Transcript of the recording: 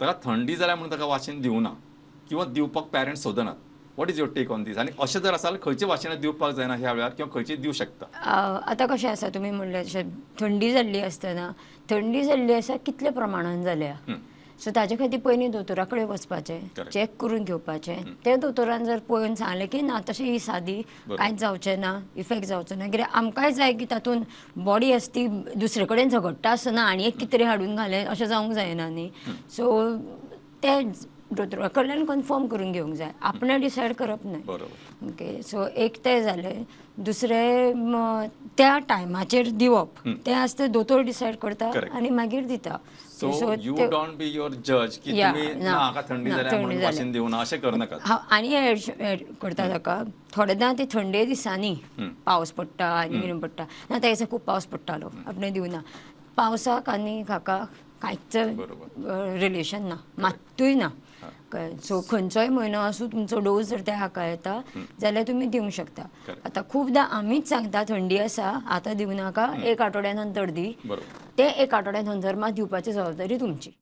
ताका थंडी जाल्या म्हणून ताका वाशीन दिवना किंवा दिवपाक पेरंट्स सोदनात. What is your take on this? आनी अशें जर आसा जाल्यार खंयचे वाशिनां दिवपाक जायना ह्या वेळार किंवा खंयची दिवं शकता? आतां कशें आसा तुमी म्हणलें तशें थंडी जाल्ली आसतना थंडी जाल्ली आसा कितल्या प्रमाणान जाल्या सो ताजे खातीर पयलीं दोतोरा कडेन वचपाचें, Correct. चॅक करून घेवपाचें. ते दोतोरान जर पळोवन सांगलें की ना तशें ही सादी कांयच जावचें ना, इफेक्ट जावचो ना, कित्याक आमकांय जाय की तातूंत बॉडी आसा ती दुसरे कडेन झगडटा आसतना आनी एक कितें तरी हाडून घालें अशें जावंक जायना न्ही. सो ते दोतोरा कडल्यान कन्फर्म करून घेवंक जाय, आपणें डिसायड करप न्हय. बरोबर. ओके, सो एक तें जालें. दुसरें त्या टायमाचेर दिवप तें आसता दोतोर डिसायड करता Correct. आनी मागीर दिता. So you don't be your जज की या, तुम्ही ना, ना हाका थंडी ना, जाल्या थंडी म्हणून जाल्या. वाशीन दिवना अशें करनाकात. हांव आनी एड करता ताका थोडेदां ती थंडे दिसांनी पावस पडटा आनी कितें पडटा ना त्या दिसा खूब पावस पडटालो आपणें दिवना. पावसाक आनी हाका कांयच रिलेशन ना, मात्तूय ना. सो खंयचोय म्हयनो आसूं तुमचो डोस जर त्या हाका येता जाल्यार तुमी दिवंक शकता. आतां खुबदां आमीच सांगता थंडी आसा आतां दिवं नाका, एक आठवड्या नंतर दी. ते एक आठवड्या नंतर मात दिवपाची जबाबदारी तुमची.